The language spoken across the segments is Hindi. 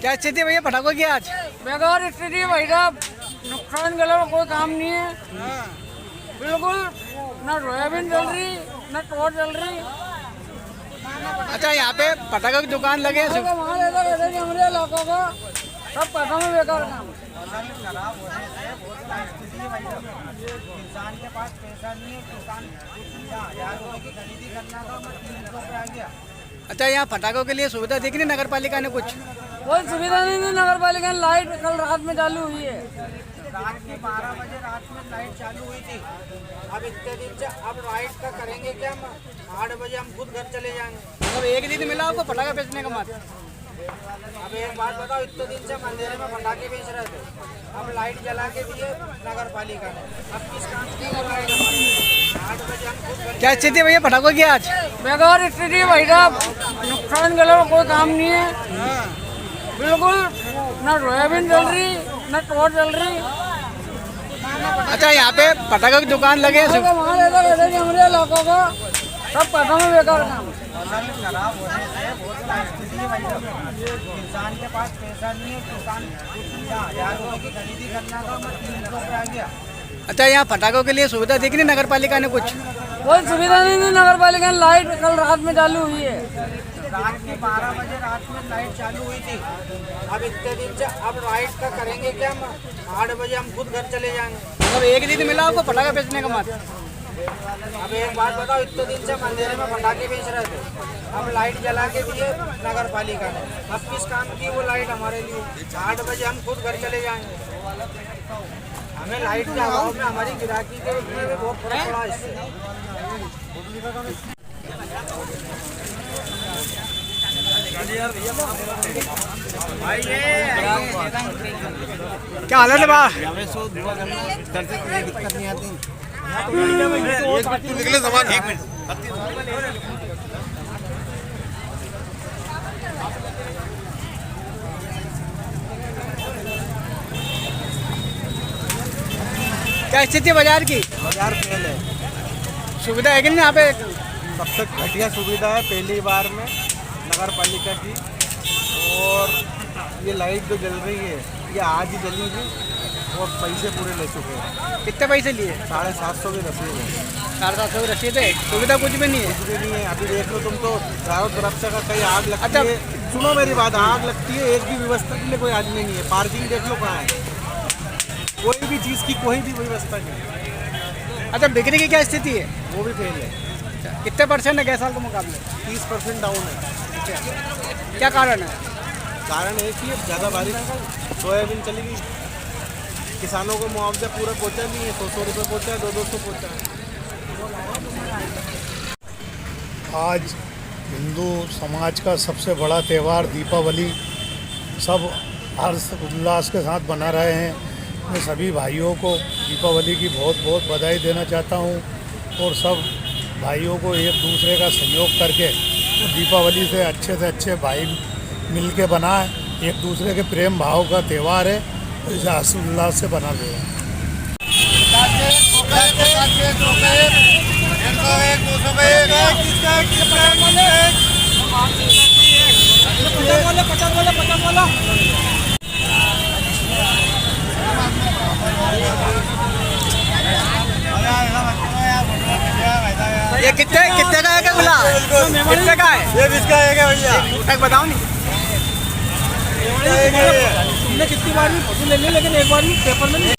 क्या स्थिति है भैया पटाखों की आज? बेकार स्थिति है भाई साहब, नुकसान के अलावा कोई काम नहीं है। बिल्कुल न सोयाबीन चल रही न टोर चल रही। अच्छा, यहाँ पे पटाखों की दुकान लगे हैं। वहाँ हमारे इलाकों का सब पैसा में बेकार काम। इंसान के पास पैसा नहीं है, दुकान 1000 रुपए की खरीदी करना था, 300 पे आ गया। अच्छा, यहाँ पटाखों के लिए सुविधा दी कि नहीं नगर पालिका ने? कुछ कोई सुविधा नहीं थी नगर पालिका ने। लाइट कल रात में चालू हुई है। रात के 12 बजे रात में लाइट चालू हुई थी। अब इतने दिन से अब लाइट का करेंगे क्या? 8 बजे हम खुद घर चले जाएंगे। अब एक दिन मिला आपको पटाखा बेचने का मात्र? अब एक बात बताओ, इतने दिन से अंधेरे में पटाखे बेच रहे थे, अब लाइट जला के दिए नगर पालिका ने। अब किस काम की वो लाइट? 8 बजे हम खुद घर। क्या स्थिति है भैया पटाखों की आज? बेकार स्थिति है भाई साहब, नुकसान के अलावा कोई काम नहीं है। बिल्कुल न सोयाबीन चल रही न टोर चल रही। अच्छा, यहाँ पे पटाखों की दुकान लगे हैं। वहाँ हमारे इलाकों का सब पैसा में बेकार काम। फसल खराब होने से बहुत बड़ा स्थिति है भाई साहब। इंसान के पास पैसा नहीं है, दुकान 1000 रुपए की खरीदी करना था, 300 पे आ गया। अच्छा, यहाँ पटाखों के लिए सुविधा दी कि नहीं नगर पालिका ने? कुछ कोई सुविधा नहीं थी नगर पालिका ने। लाइट कल रात में चालू हुई है। रात के 12 बजे रात में लाइट चालू हुई थी। अब इतने दिन से अब लाइट का करेंगे क्या? 8 बजे हम खुद घर चले जाएंगे। अब एक दिन मिला आपको पटाखा बेचने का मात्र? अब एक बात बताओ, इतने दिन से अंधेरे में पटाखे बेच रहे थे, अब लाइट जला के दिए नगर पालिका ने। अब किस काम की वो लाइट हमारे लिए? 8 बजे हम खुद घर चले जाएंगे। हमें लाइट के अभाव में हमारी गिराकी के उसमें भी बहुत फर्क पड़ा इससे। क्या हालत है बा? निकले सामान 1 मिनट। क्या स्थिति है बाजार की? बाजार फेल है। सुविधा है कि नहीं यहाँ पे? सबसे घटिया सुविधा है पहली बार में नगर पालिका की। और ये लाइट जो जल रही है ये आज ही जलेगी और पैसे पूरे ले चुके हैं। कितने पैसे लिए? 750 की रसीद है। 750 की रसीद है। सुविधा कुछ भी नहीं है? कुछ भी नहीं है। अभी देख लो तुम तो चारों तरफ से कहीं आग लगती अच्छा। है। सुनो मेरी बात, आग लगती है, एक भी व्यवस्था के लिए कोई आदमी नहीं है। पार्किंग देख लो कहाँ है, कोई भी चीज़ की कोई भी व्यवस्था नहीं है। अच्छा, बिक्री की क्या स्थिति है? वो भी फेल है। अच्छा, कितने परसेंट है गए साल के मुकाबले? 30% डाउन है। अच्छा, क्या कारण है? कारण एक ही है, ज़्यादा बारिश, सोयाबीन चली गई, किसानों को मुआवजा पूरा पहुंचा नहीं है। 100 रुपये पहुंचा है, 200 पहुंचा है। आज हिंदू समाज का सबसे बड़ा त्यौहार दीपावली सब हर्ष उल्लास के साथ मना रहे हैं। मैं सभी भाइयों को दीपावली की बहुत बहुत बधाई देना चाहता हूं और सब भाइयों को एक दूसरे का सहयोग करके दीपावली से अच्छे भाई मिल के बनाए। एक दूसरे के प्रेम भाव का त्यौहार है, तो इसे हर्ष उल्लास से बना लें। ये कितने का है? क्या बोला? कितने का है? ये किसका है क्या भैया? एक बताओ नहीं। तुमने कितनी बार भी फोटो ले ली लेकिन एक बार भी पेपर में नहीं।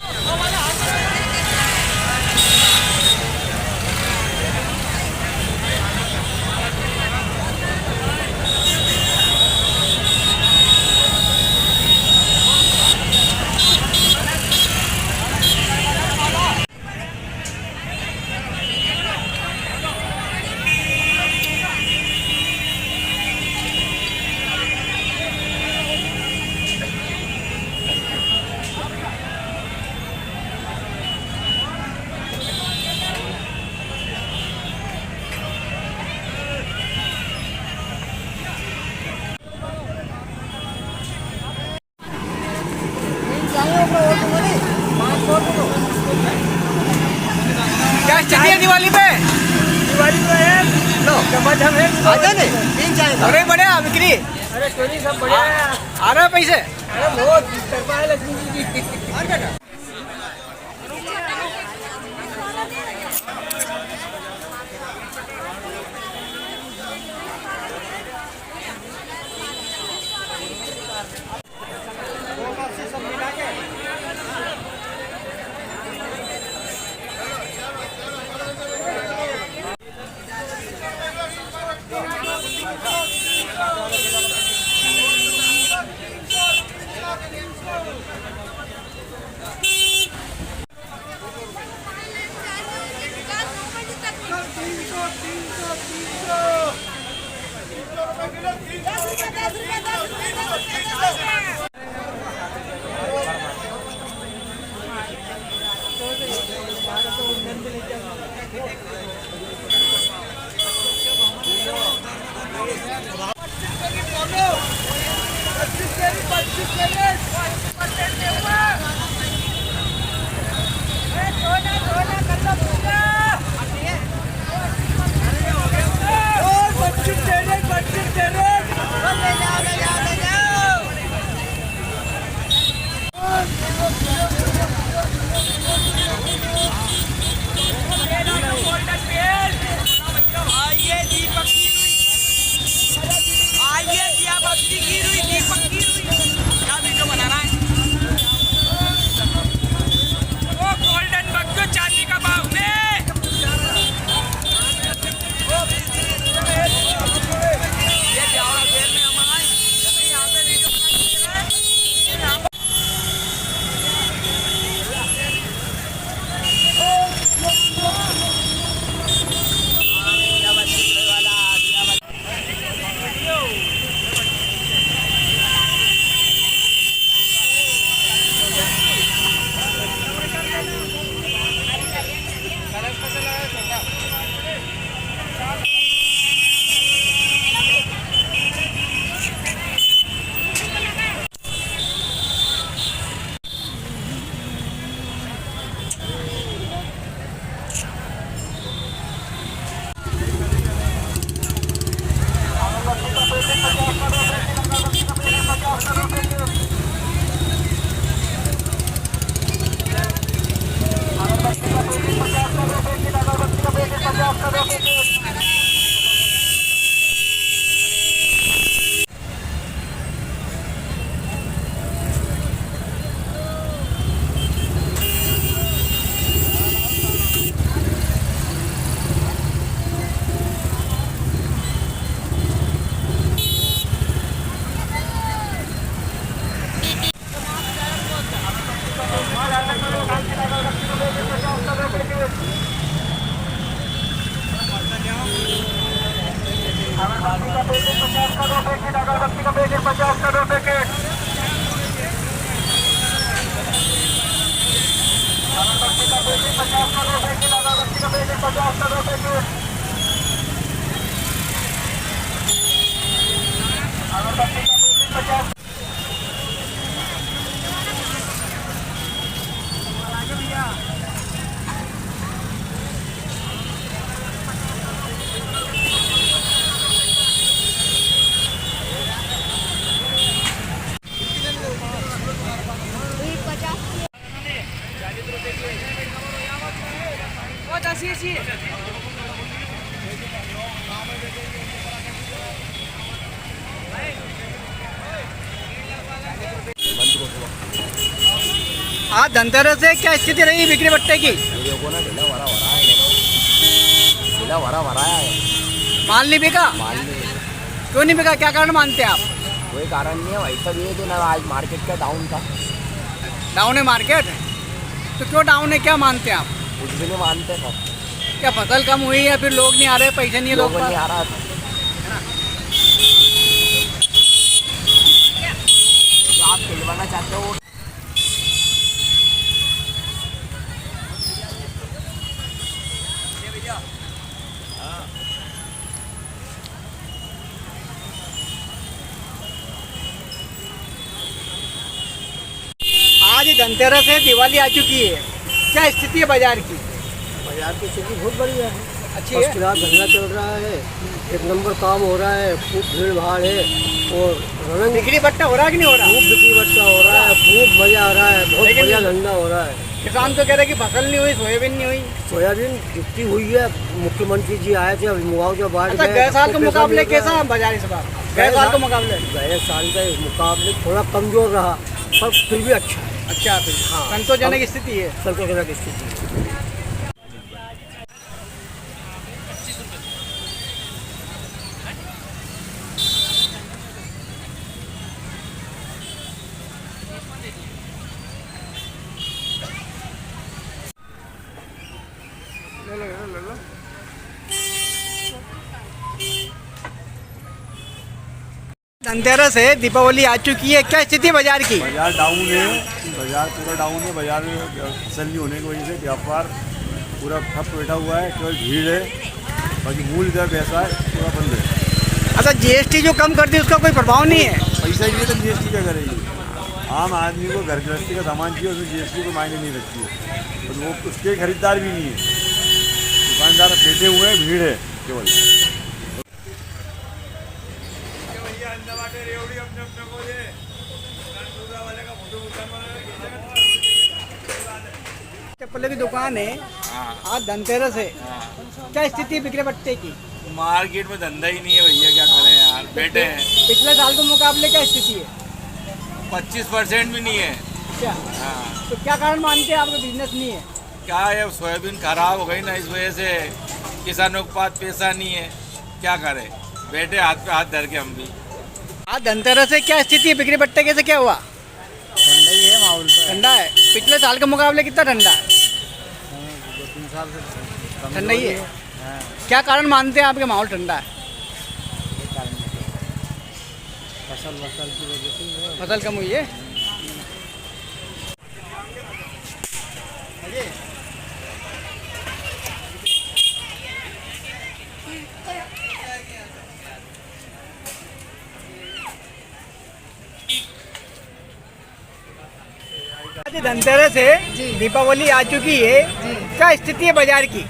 क्या स्थिति है दिवाली पे? दिवाली तो है लो, जब आजा नहीं। 3 चाहिए। अरे बड़े बिक्री। अरे स्टोरी सब बढ़िया है। आ रहा है पैसे? अरे बहुत कृपा है लक्ष्मी जी की। आज धनतेरस से क्या स्थिति रही बिक्री बट्टे की? देखो ना ढीला भरा है। माल नहीं बिका? माल नहीं, क्यों नहीं बिका, क्या कारण मानते हैं आप? कोई कारण नहीं है, वैसा भी है तो ना आज मार्केट का डाउन था। डाउन है मार्केट? तो क्यों डाउन है, क्या मानते हैं आप? कुछ भी नहीं मानते सर, क्या फसल कम हुई है, फिर लोग नहीं आ रहे, पैसे नहीं है लोग लोग नहीं पास? आ रहा था। जो आप खिलवाना चाहते हो आज धनतेरस है, दिवाली आ चुकी है, क्या स्थिति है बाजार की? बाजार की स्थिति बहुत बढ़िया है। अच्छी फर्स्ट है। क्लास धंधा चल रहा है, एक नंबर काम हो रहा है, खूब भीड़ भाड़ है और रंग बिक्री बट्टा हो रहा है कि नहीं हो रहा? खूब बिक्री बट्टा हो रहा है, खूब मजा आ रहा है, बहुत लेकिन- बढ़िया धंधा हो रहा है। किसान तो कह रहे हैं कि फसल नहीं हुई, सोयाबीन नहीं हुई। सोयाबीन जितनी हुई है, मुख्यमंत्री जी आए थे, अभी मुआवजा बांट अच्छा, गए, गए साल के सबको पैसा मुकाबले मिल रहा कैसा है। बाजार इस बार? गए साल के मुकाबले गए साल के मुकाबले थोड़ा कमजोर रहा, पर फिर भी अच्छा है, अच्छा फिर हाँ। संतोषजनक स्थिति है। संतोषजनक स्थिति है। धनतेरस है, दीपावली आ चुकी है, क्या स्थिति है बाजार की? बाजार डाउन है, बाजार पूरा डाउन है। बाजार में फसल नहीं होने की वजह से व्यापार पूरा ठप बैठा हुआ है, केवल भीड़ है, बाकी मूल्य दर वैसा है, पूरा बंद है। अच्छा, जीएसटी जो कम कर दी उसका कोई प्रभाव नहीं है? पैसा ही नहीं है तो जीएसटी क्या करेगी? आम आदमी को घर गृहस्थी का सामान चाहिए, उसमें जीएसटी को मायने नहीं रखती है, तो वो उसके खरीदार भी नहीं है, दुकानदार बैठे हुए हैं, भीड़ है केवल। चप्पलों की दुकान है, आज धनतेरस है, क्या स्थिति है बिक्री बट्टे की? मार्केट में धंधा ही नहीं है भैया, क्या करें यार, बैठे हैं। पिछले साल के मुकाबले क्या स्थिति है? 25% भी नहीं है। क्या हाँ, तो क्या कारण मानते हैं आपका बिजनेस नहीं है? क्या है, सोयाबीन खराब हो गई ना, इस वजह से किसानों के पास पैसा नहीं है, क्या करें, बैठे हाथ पे हाथ धर के हम भी। आज धनतेरस है, क्या स्थिति है बिक्री बट्टे कैसे क्या हुआ? ठंडा ही है माहौल तो। ठंडा है। पिछले साल के मुकाबले कितना ठंडा है? 2-3 साल से ठंडा ही है। क्या कारण मानते हैं आपके माहौल ठंडा है? फसल की वजह से फसल कम हुई है। आज धनतेरस है, दीपावली आ चुकी है, क्या स्थिति है बाजार की?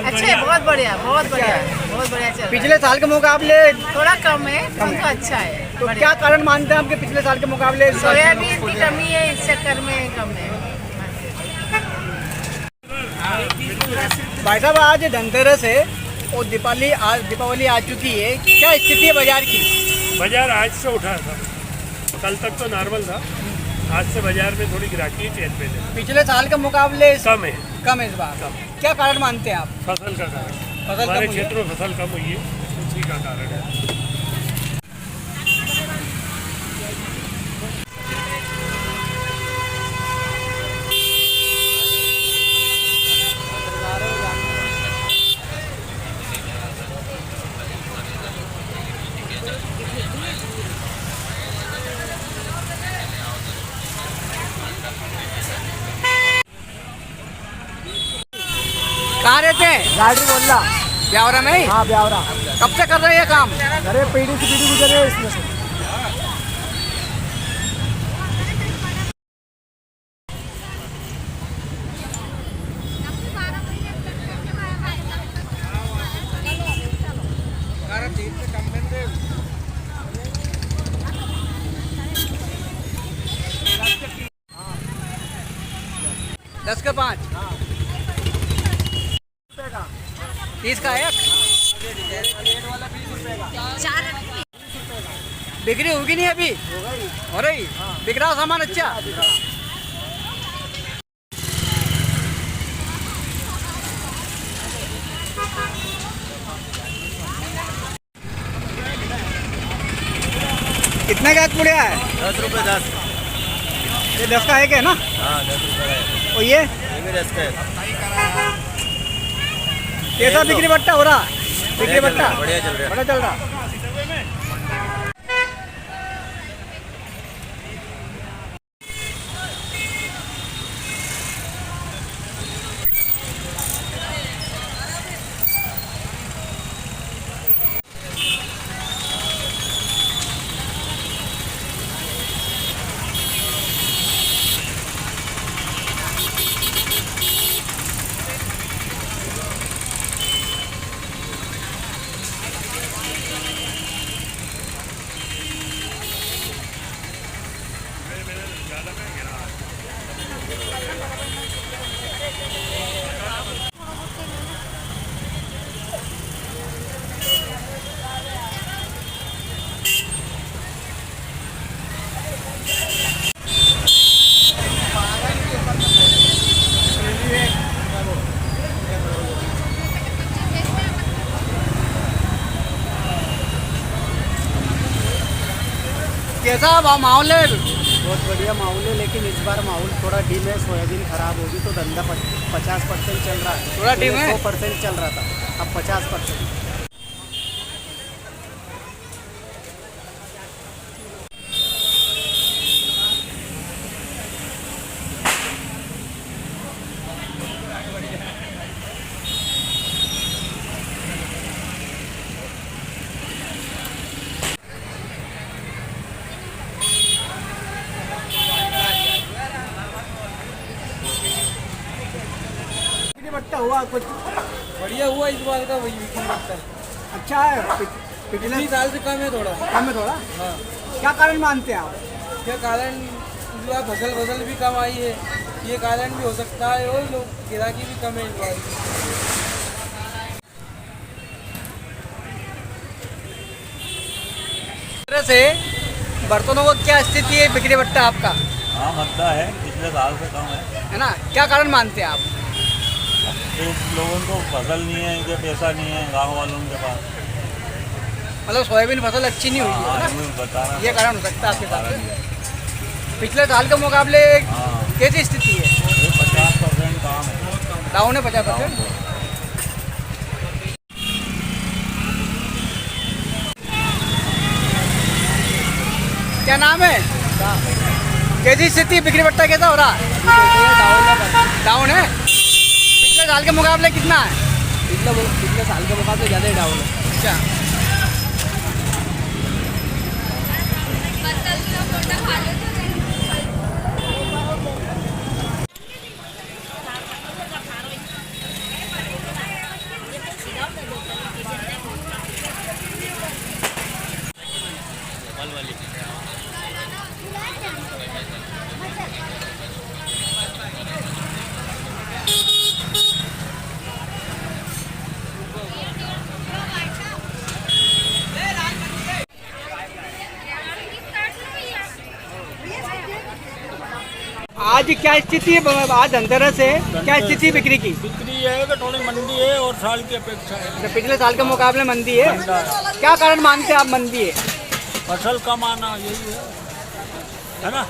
अच्छा है, बहुत बढ़िया, बहुत बढ़िया, बहुत बढ़िया चल रहा है। पिछले साल के मुकाबले थोड़ा कम है, कम तो अच्छा है। तो बढ़िया। क्या कारण मानते हैं आपके पिछले साल के मुकाबले? सोयाबीन की कमी है, इस चक्कर में कम है। भाई साहब, आज धनतेरस है और दीपावली आ चुकी है, क्या स्थिति है बाजार की? बाजार आज से उठा था, कल तक तो नॉर्मल था, आज से बाजार में थोड़ी गिराकी है, चेन पे है। पिछले साल के मुकाबले कम है, कम है इस बार। क्या कारण मानते हैं आप? फसल का कारण, फसल हमारे कम हुई है? क्षेत्र में फसल कम हुई है, उसी का कारण है। कहाँ रहते हैं? गाड़ी बोल रहा, ब्यावरा में ही? हाँ ब्यावरा, कब से कर रहे हैं ये काम? अरे पीढ़ी से पीढ़ी गुजर रहे हैं इसमें से। दस का 5, 30 का 1। बिक्री होगी नहीं अभी? हो रही। बिक रहा सामान अच्छा? कितने का एक पुड़िया है? 10 रुपये 10। ये 10 का एक है ना? हाँ 10 रुपये है, और ये भी 10 का है। कैसा बिक्री बट्टा हो रहा? बिक्री बट्टा बढ़िया चल रहा है। बड़ा चल रहा। कैसा माहौल है? बहुत बढ़िया माहौल है, लेकिन इस बार माहौल थोड़ा डीम है। सोयाबीन खराब होगी तो धंधा 50% चल रहा है। थोड़ा डीम है? 100% चल रहा था, अब 50%। बट्टा हुआ कुछ बढ़िया हुआ इस बार का, वही अच्छा है? पिछले साल से कम है थोड़ा। कम है थोड़ा। हाँ। क्या कारण मानते हैं आप? क्या कारण? इस बार फसल भी कम आई है, ये कारण भी हो सकता है, और लोग गिराकी भी कम है इस बार। तरह से बर्तनों का क्या स्थिति है बिक्री बट्टा आपका? हाँ मद्दा है, पिछले साल से कम है ना? क्या कारण मानते हैं आप? लोगों को फसल नहीं है, इनके पैसा नहीं है गाँव वालों के पास। मतलब सोयाबीन फसल अच्छी नहीं हुई है ना? बता रहा ये कारण हो सकता है आपके साथ। पिछले साल के मुकाबले कैसी स्थिति है? 50% काम है, डाउन है 50%। क्या नाम है? कैसी स्थिति बिक्री बट्टा कैसा हो रहा है? डाउन है। पिछले साल के मुकाबले कितना है? पिछले साल के मुकाबले ज़्यादा ही डाउन है। अच्छा। आज क्या स्थिति है? आज धनतेरस है, क्या स्थिति बिक्री की? बिक्री है कि थोड़ी मंदी है और साल की अपेक्षा है। पिछले साल के मुकाबले मंदी है। क्या कारण मानते हैं आप मंदी है? फसल कम आना यही है ना?